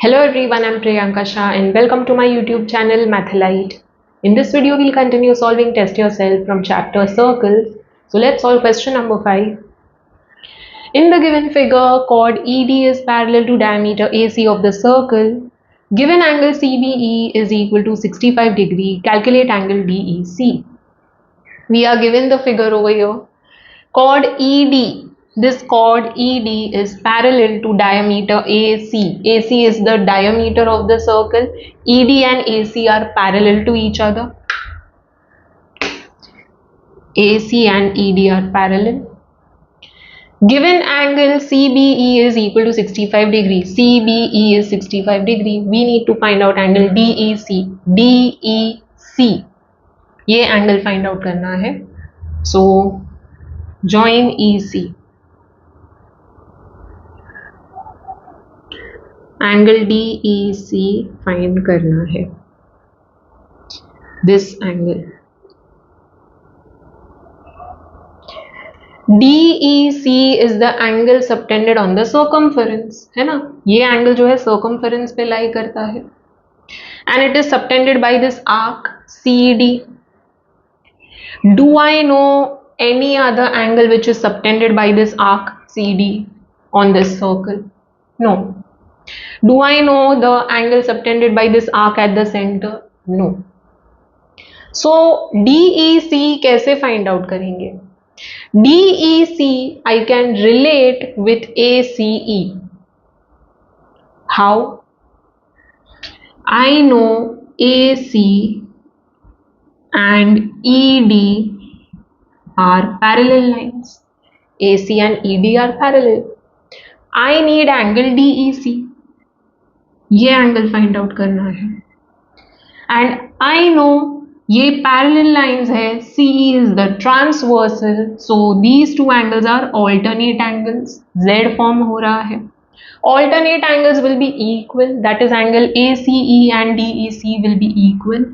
Hello everyone, I'm Priyanka Shah and welcome to my YouTube channel Mathalite. In this video, we'll continue solving Test Yourself from chapter Circles. So let's solve question number 5. In the given figure, chord ED is parallel to diameter AC of the circle. Given angle CBE is equal to 65 degree. Calculate angle DEC. We are given the figure over here. Chord ED. This chord ED is parallel to diameter AC. AC is the diameter of the circle. ED and AC are parallel to each other. AC and ED are parallel. Given angle CBE is equal to 65 degree. CBE is 65 degree. We need to find out angle DEC. DEC. ये angle find out करना है. So join EC. Angle DEC find करना है. This angle DEC is the angle subtended on the circumference, है ना. ये angle जो है सर्कमफेरेंस पे लाई करता है and it is subtended by this arc CD. Do I know any other angle which is subtended by this arc CD on this circle? No. Do I know the angle subtended by this arc at the center? No. So DEC कैसे find out करेंगे? DEC I can relate with ACE. How? I know AC and ED are parallel lines. AC and ED are parallel. I need angle DEC. ये angle find out करना है and I know ये parallel lines है. CE is the transversal, so these two angles are alternate angles. Z form हो रहा है. Alternate angles will be equal, that is angle ACE and DEC will be equal.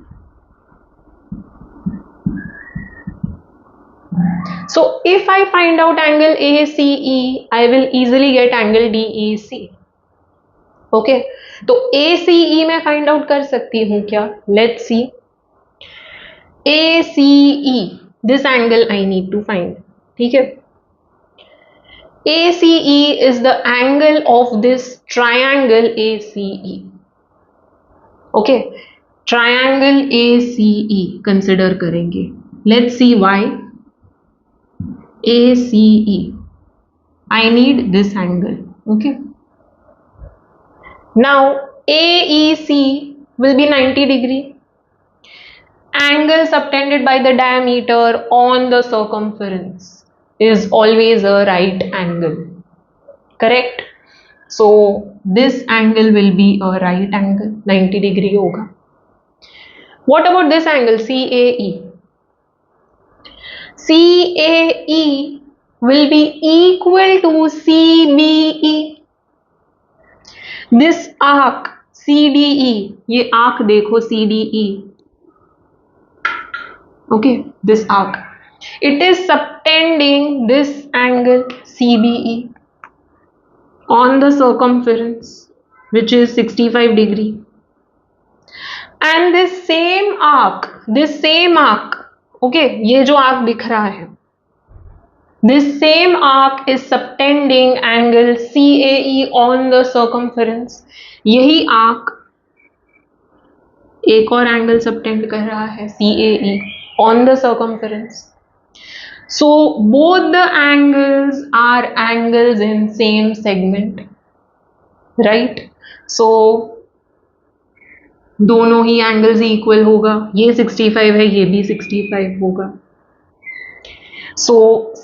So if I find out angle ACE, I will easily get angle DEC. Okay, तो ACE में find out कर सकती हूं क्या? Let's see. ACE, this angle I need to find. ठीक है, ACE is the angle of this triangle ACE. Okay, triangle ACE consider करेंगे. Let's see why. ACE, I need this angle. Okay, now AEC will be 90 degree. Angle subtended by the diameter on the circumference is always a right angle. Correct? So this angle will be a right angle. 90 degree होगा. What about this angle CAE? CAE will be equal to CBE. This arc CDE, ये arc देखो CDE. Okay, this arc, it is subtending this angle CBE on the circumference which is 65 degree. And this same arc, okay, ये जो arc दिख रहा है, this same arc is subtending angle CAE on the circumference. यही arc एक और angle subtend कर रहा है CAE on the circumference. So both the angles are angles in same segment, right? So दोनों ही एंगल्स इक्वल होगा. ये 65 है, ये भी 65 होगा. So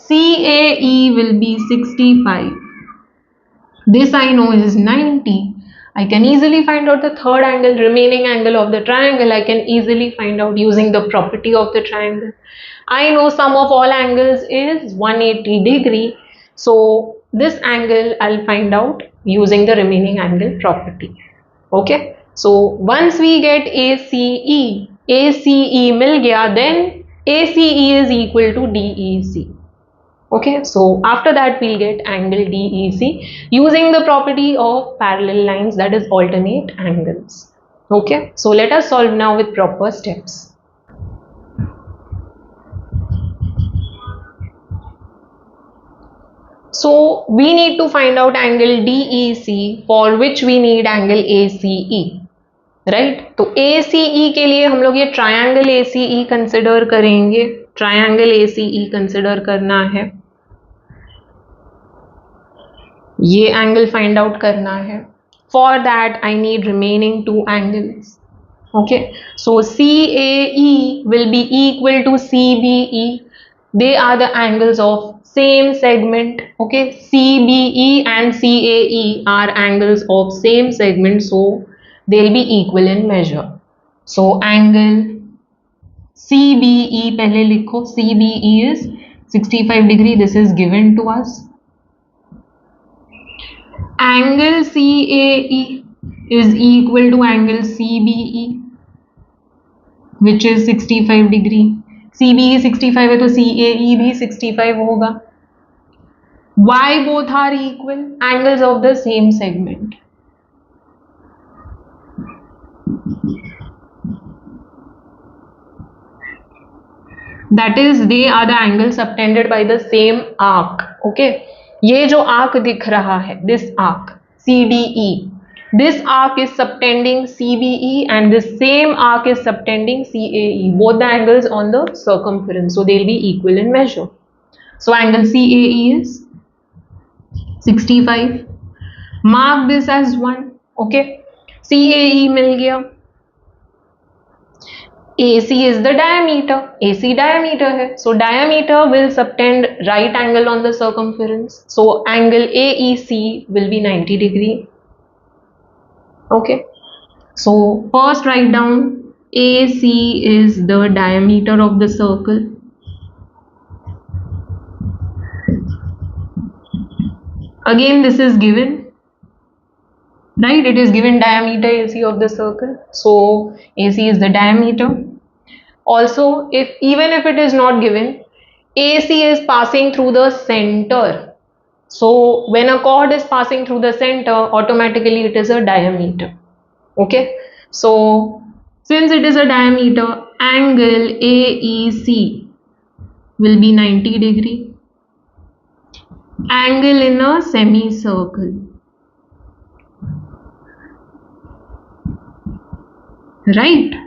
CAE will be 65. This I know is 90. I can easily find out the third angle, remaining angle of the triangle. I can easily find out using the property of the triangle. I know sum of all angles is 180 degree. So this angle I'll find out using the remaining angle property. Okay. So once we get ACE मिल गया, then ACE is equal to DEC. Okay, so after that we'll get angle DEC using the property of parallel lines, that is alternate angles. Okay, so let us solve now with proper steps. So we need to find out angle DEC, for which we need angle ACE, right तो ACE के लिए हम लोग ये triangle ACE consider करेंगे, triangle ACE consider करना है, ये एंगल फाइंड आउट करना है. For that I need remaining two angles. Okay, so CAE will be equal to CBE. They are the angles of same segment. Okay, CBE and CAE are angles of same segment, so they'll be equal in measure. So angle CBE पहले लिखो, CBE is 65 degree. This is given to us. Angle CAE is equal to angle CBE, which is 65 degree. CBE 65 है तो CAE भी 65 होगा. Why both are equal? Angles of the same segment. That is, they are the angles subtended by the same arc. Okay, ये जो arc दिख रहा है, this arc CDE, this arc is subtending CBE and this same arc is subtending CAE, both the angles on the circumference, so they'll be equal in measure. So angle CAE is 65. Mark this as 1. Okay, CAE मिल गया. AC is the diameter, AC diameter है, so diameter will subtend right angle on the circumference, so angle AEC will be 90 degree. Okay, so first write down AC is the diameter of the circle. Again this is given, right? It is given diameter AC of the circle, so AC is the diameter. Also, even if it is not given, AC is passing through the center. So when a chord is passing through the center, automatically it is a diameter. Okay, so since it is a diameter, angle AEC will be 90 degree. Angle in a semicircle, right?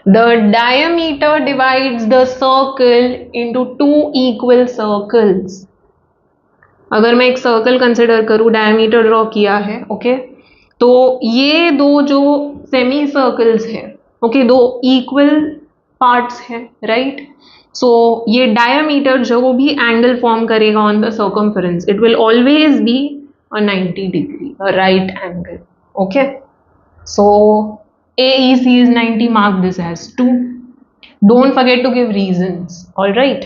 The diameter divides the circle into two equal circles. अगर मैं एक circle consider करूँ, diameter draw किया है, okay, तो ये दो जो सेमी सर्कल्स हैं, ओके, दो इक्वल पार्ट्स हैं, राइट? सो ये डायमीटर जो भी एंगल फॉर्म करेगा on the circumference, it will always be a 90 degree, a right angle. Okay, so AEC is 90, mark this as 2. Don't forget to give reasons. All right.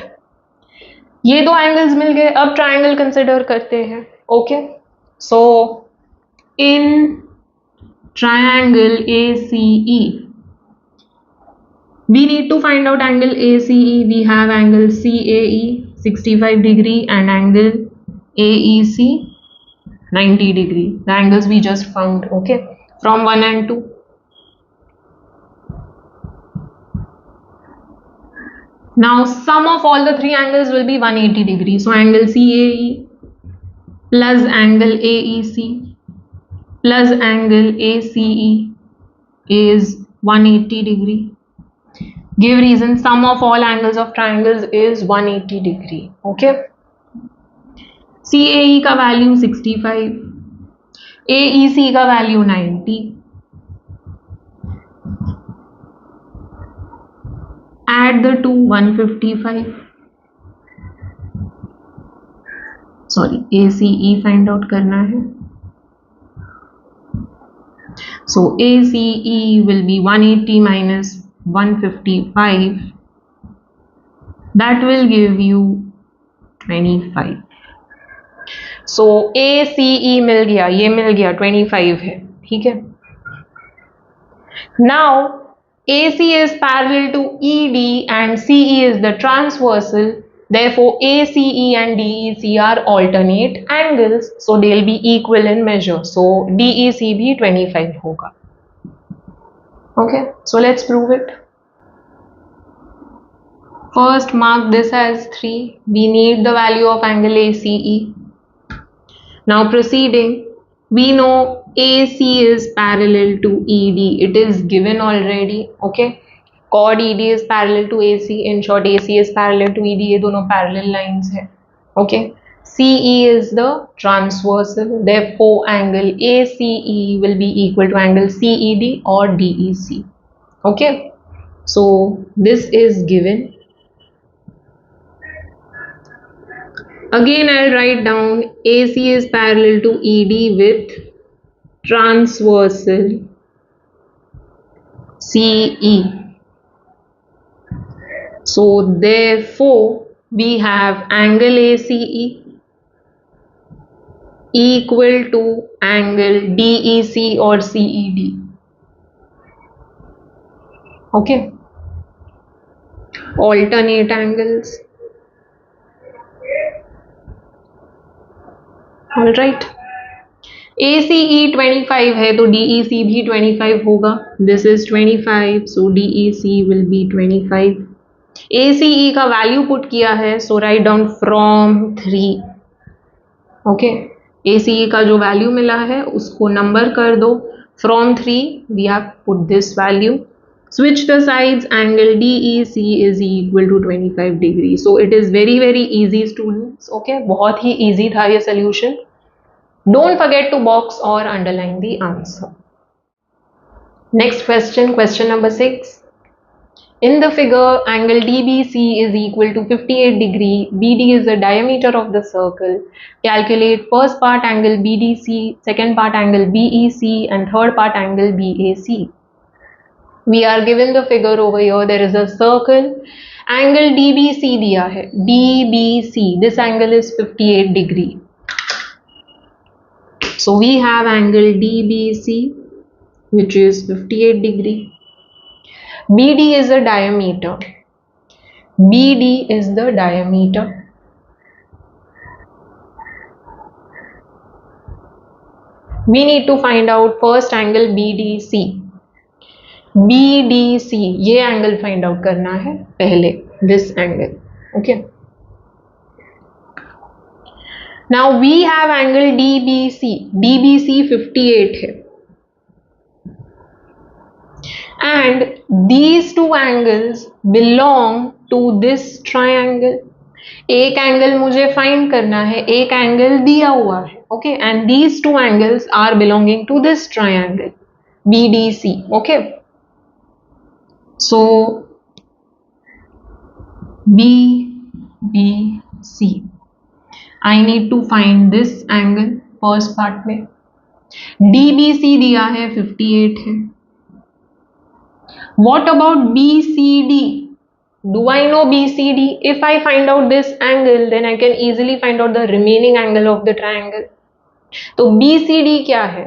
ये दो angles मिल गए, अब triangle consider करते हैं. Okay, so in triangle ACE we need to find out angle ACE. We have angle CAE 65 degree and angle AEC 90 degree, the angles we just found, okay, from 1 and 2. Now sum of all the three angles will be 180 degree. So angle CAE plus angle AEC plus angle ACE is 180 degree. Give reason. Sum of all angles of triangles is 180 degree. Okay. CAE का value 65, AEC का value 90. Add the two, 155. Sorry, ACE find out करना है. So ACE will be 180 minus 155. That will give you 25. So ACE मिल गया, ये मिल गया 25 है, ठीक है. Now AC is parallel to ED and CE is the transversal. Therefore ACE and DEC are alternate angles, so they'll be equal in measure. So DEC भी 25 होगा. Okay, so let's prove it. First, mark this as 3. We need the value of angle ACE. Now proceeding, we know AC is parallel to ED. It is given already. Okay, chord ED is parallel to AC. In short, AC is parallel to ED. ये दोनों parallel lines है. Okay, CE is the transversal. Therefore, angle ACE will be equal to angle CED or DEC. Okay, so this is given. Again, I'll write down AC is parallel to ED with transversal CE. So therefore, we have angle ACE equal to angle DEC or CED. Okay, alternate angles. All right. ACE 25 है तो DEC भी 25 होगा. This is 25, so DEC will be 25. ACE का value put किया है, so write down from 3. Okay, ACE का जो value मिला है उसको नंबर कर दो. From 3 we have put this value. Switch the sides. Angle DEC is equal to 25 degree. So it is very easy students. Okay, बहुत ही easy था ये solution. Don't forget to box or underline the answer. Next question, question number 6. In the figure, angle DBC is equal to 58 degree. BD is the diameter of the circle. Calculate first part angle BDC, second part angle BEC, and third part angle BAC. We are given the figure over here. There is a circle. Angle DBC दिया है. DBC. This angle is 58 degree. So we have angle DBC, which is 58 degree. BD is the diameter. BD is the diameter. We need to find out first angle BDC. BDC, ये angle find out करना है पहले. This angle. Okay. Now we have angle DBC. DBC 58 है. And these two angles belong to this triangle. एक angle मुझे find करना है, एक एंगल दिया हुआ है. Okay, and these two angles are belonging to this triangle BDC. Okay, so BDC. I need to find this angle first part में. DBC दिया है 58 है. What about BCD? Do I know BCD? If I find out this angle, then I can easily find out the remaining angle of the triangle. तो BCD क्या है?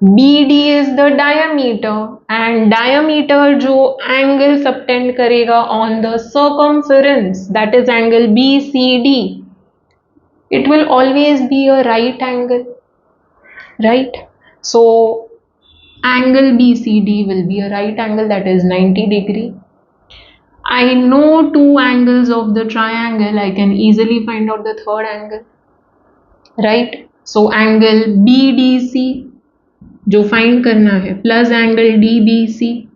BD is the diameter, and diameter जो angle subtend करेगा on the circumference, that is angle BCD. It will always be a right angle, right? So angle BCD will be a right angle, that is 90 degree. I know two angles of the triangle. I can easily find out the third angle, right? So angle BDC जो find करना है plus angle DBC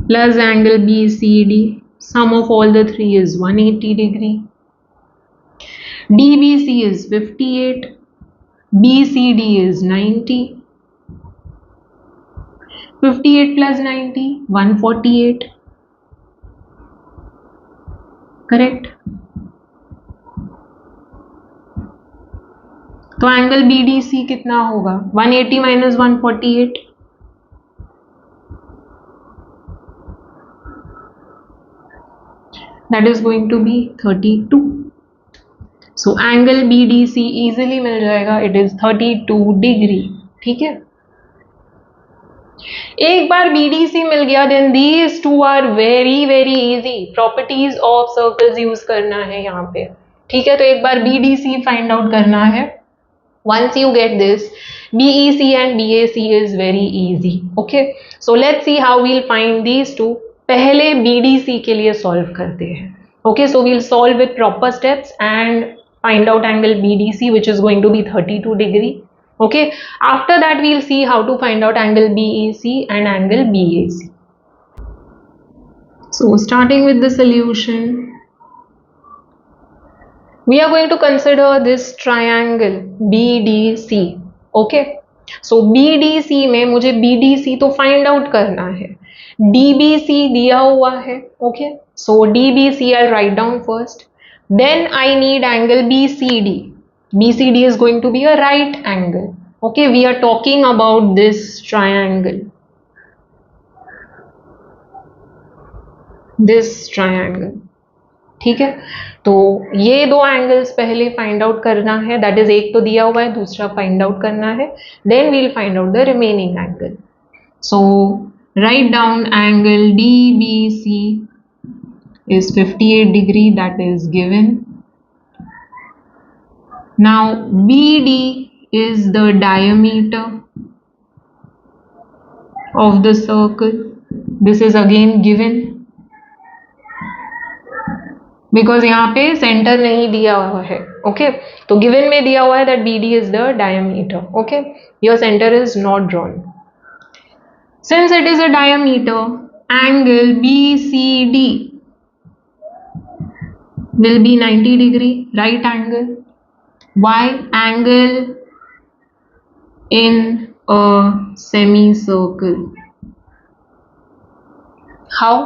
plus angle BCD. Sum of all the three is 180 degree. DBC is 58. BCD is 90. 58 plus 90, 148. Correct? तो angle BDC कितना होगा? 180 minus 148. That is going to be 32. So angle BDC easily मिल जाएगा. It is 32 degree. ठीक है? एक बार BDC मिल गया, then these two are very very easy. Properties of circles use करना है यहाँ पे, ठीक है. तो एक बार BDC फाइंड आउट करना है. Once you get this, BEC and BAC is very easy. Okay, so let's see how we'll find these two. पहले BDC के लिए solve करते हैं. Okay, so we'll solve with proper steps and find out angle BDC, which is going to be 32 degree. Okay, after that we'll see how to find out angle BEC and angle BAC. So starting with the solution, we are going to consider this triangle BDC. Okay, so BDC में मुझे BDC तो find out करना है. DBC दिया हुआ है. Okay, so DBC I'll write down first. Then I need angle BCD. BCD is going to be a right angle. Okay, we are talking about this triangle. This triangle. ठीक है, तो ये दो एंगल्स पहले find out करना है. That is, एक तो दिया हुआ है, दूसरा फाइंड आउट करना है. Then we'll find out the remaining angle. So write down angle DBC is 58 degree, that is given. Now BD is the diameter of the circle. This is again given. Because यहाँ पे centre नहीं दिया हुआ है. Okay, तो given में दिया हुआ है that BD is the diameter. Okay, your centre is not drawn. Since it is a diameter, angle BCD will be 90 degree, right angle. Why? Angle in a semicircle. How?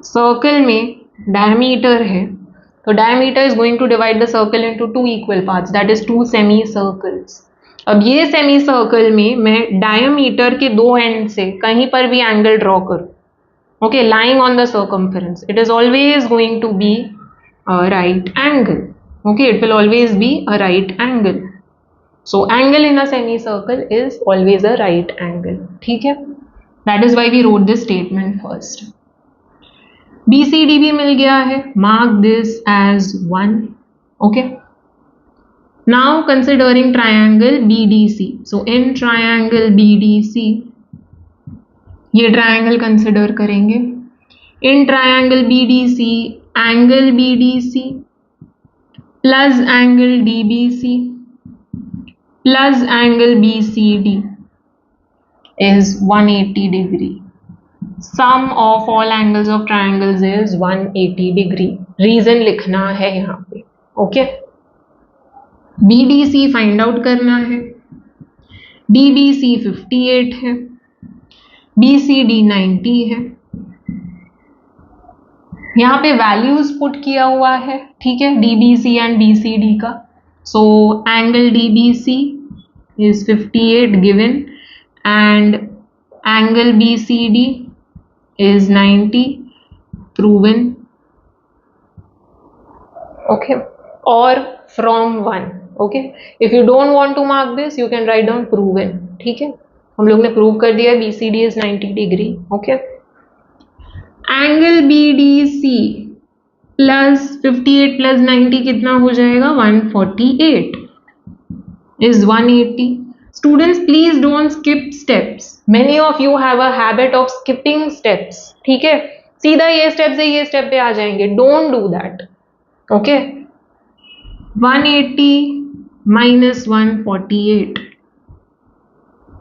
Circle में diameter है, तो diameter is going to divide the circle into two equal parts, that is two semicircles. अब ये semi circle में मैं diameter के दो and से कहीं पर भी एंगल ड्रॉ करूं, okay, lying on the circumference, it is always going to be a right angle. Okay, it will always be a right angle. So angle in a semicircle is always a right angle. ठीक है, that is why we wrote this statement first. BCD भी मिल गया है, mark this as 1. okay, now considering triangle BDC. so in triangle BDC, ये triangle consider करेंगे. in triangle BDC, angle BDC plus angle DBC plus angle BCD is 180 degree. Sum of all angles of triangles is 180 degree. Reason लिखना है यहाँ पे. Okay, BDC find out करना है. DBC 58 है, BCD 90 है. यहाँ पे वैल्यूज पुट किया हुआ है, ठीक है, DBC एंड BCD का. So angle DBC is 58 given and angle BCD is 90 proven. okay, or from 1. okay, if you don't want to mark this, you can write down proven. ठीक है, हम लोग ने प्रूव कर दिया BCD is 90 degree. okay, angle BDC plus 58 plus 90 कितना हो जाएगा? 148 is 180. Students, please don't skip steps. Many of you have a habit of skipping steps. ठीक है, सीधा ये स्टेप से ये स्टेप पे आ जाएंगे. Don't do that. Okay. 180 minus 148.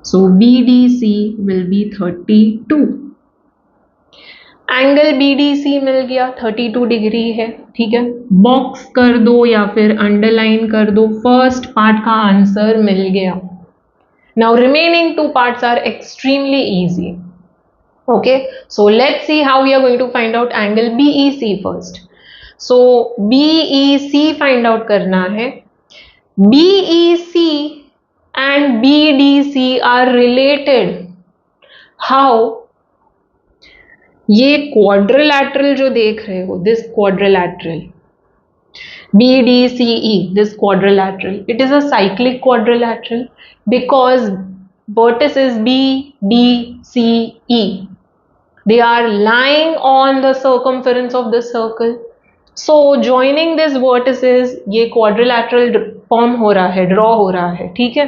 So BDC will be 32. Angle BDC मिल गया, 32 डिग्री है. ठीक है, बॉक्स कर दो या फिर अंडरलाइन कर दो. फर्स्ट पार्ट का आंसर मिल गया. Now remaining two parts are extremely easy. Okay, so let's see how we are going to find out angle BEC first. So BEC find out करना है. BEC and BDC are related. How? ये quadrilateral जो देख रहे हो, this quadrilateral, BDCE, this quadrilateral, it is a cyclic quadrilateral because vertices B, D, C, E. They are lying on the circumference of the circle. So joining these vertices, ये quadrilateral form हो रहा है, draw हो रहा है, ठीक है.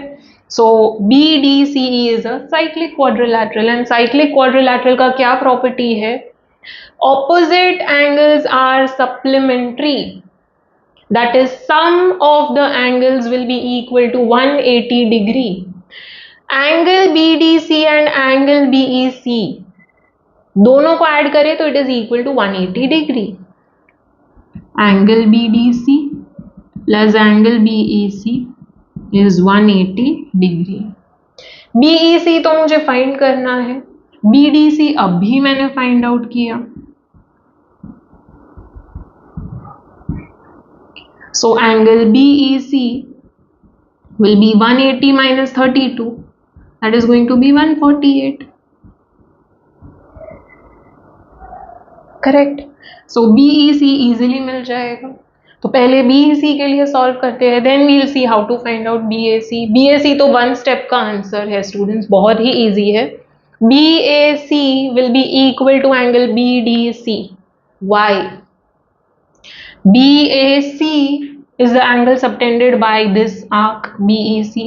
So BDCE is a cyclic quadrilateral, and cyclic quadrilateral का क्या property है? Opposite angles are supplementary. That is, sum of the angles will be equal to 180 degree. Angle BDC and angle BEC दोनों को ऐड करें तो it is equal to 180 degree. Angle BDC plus angle BEC is 180 degree. BEC तो मुझे find करना है, BDC अभी मैंने फाइंड आउट किया. So angle BEC will be 180 minus 32, that is going to be 148. Correct. So BEC easily मिल जाएगा. तो पहले BEC के लिए सॉल्व करते हैं, then we'll see how to find out BAC. BAC तो वन स्टेप का आंसर है स्टूडेंट्स, बहुत ही इजी है. BAC will be equal to angle BDC. Why? BAC is the angle subtended by this arc BEC,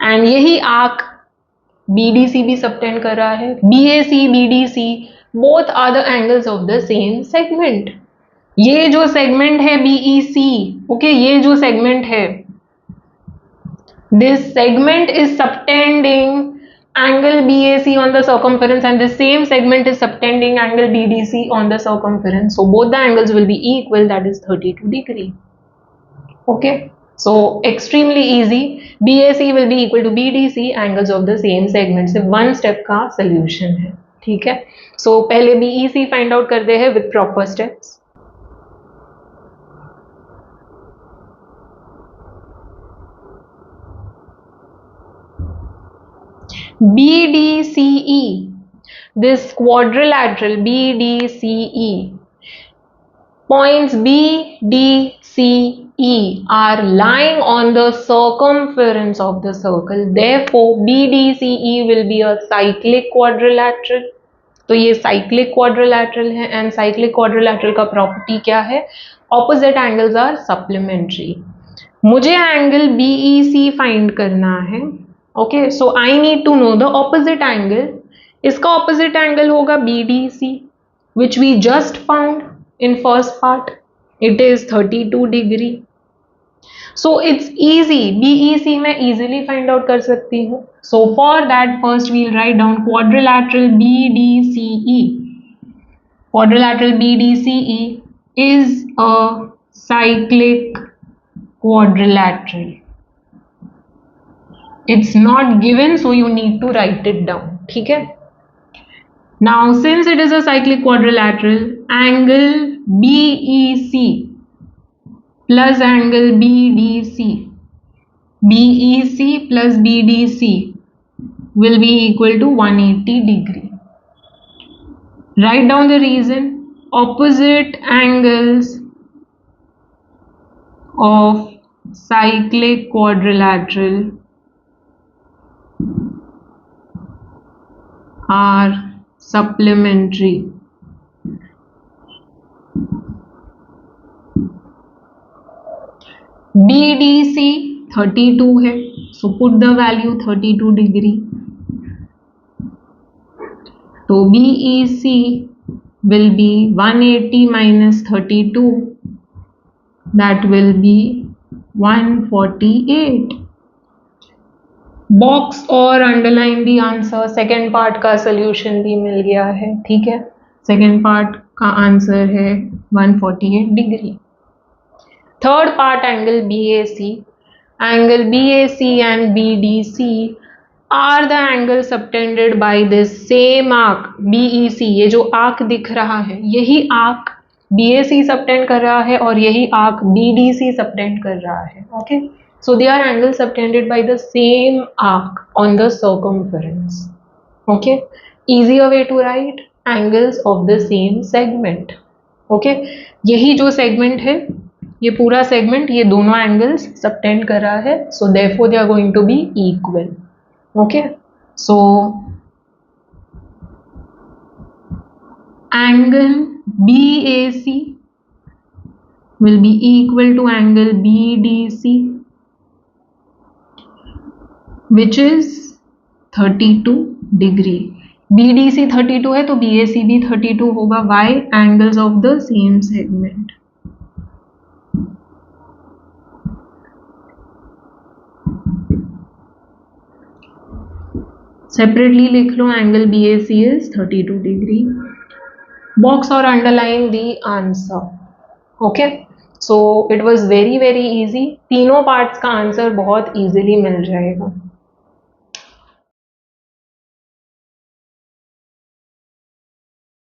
and यही arc BDC भी subtend कर रहा है. BAC, BDC both are the angles of the same segment. ये जो segment है BEC, okay, ये जो segment है, this segment is subtending angle BAC on the circumference, and the same segment is subtending angle BDC on the circumference. So both the angles will be equal, that is 32 degree. Okay, so extremely easy. BAC will be equal to BDC, angles of the same segment. सिर्फ one step का solution है, ठीक है. So पहले BEC find out करते हैं with proper steps. BDCE, this quadrilateral BDCE, points B, D, C, E are lying on the circumference of the circle. Therefore, BDCE will be a cyclic quadrilateral. तो ये cyclic quadrilateral है, and cyclic quadrilateral का property क्या है? Opposite angles are supplementary. मुझे angle BEC find करना है. Okay, so I need to know the opposite angle. इसका opposite angle होगा BDC, which we just found in first part. It is 32 degree. So it's easy. BEC मैं easily find out कर सकती हूँ. So for that, first we'll write down quadrilateral BDCE. Quadrilateral BDCE is a cyclic quadrilateral. It's not given, so you need to write it down. ठीक है. Now, since it is a cyclic quadrilateral, angle BEC plus angle BDC, BEC plus BDC will be equal to 180 degree. Write down the reason. Opposite angles of cyclic quadrilateral are supplementary. BDC 32 है, so put the value 32 degree. तो BEC will be 180 minus 32, that will be 148. Box और underline the answer. Second part का solution भी मिल गया है, ठीक है. Second part का आंसर है 148 degree. Third part angle BAC. Angle BAC and BDC are the angle subtended by this same arc BEC. ये जो आर्क दिख रहा है, यही आर्क BAC सबटेंड कर रहा है और यही आर्क BDC सबटेंड कर रहा है. Okay, so they are angles subtended by the same arc on the circumference. Okay, easier way to write angles of the same segment. Okay, यही जो segment है ये पूरा सेगमेंट, ये दोनों एंगल्स सबटेंड कर रहा है, so therefore they are going to be equal. Okay, so angle BAC will be equal to angle BDC, which is 32 degree. BDC 32 है तो BAC भी 32 होगा. Why? Angles of the same segment. Separately लिख लो, angle BAC is 32 degree. Box or underline the answer. Okay, so it was very easy. तीनों parts का answer बहुत easily मिल जाएगा.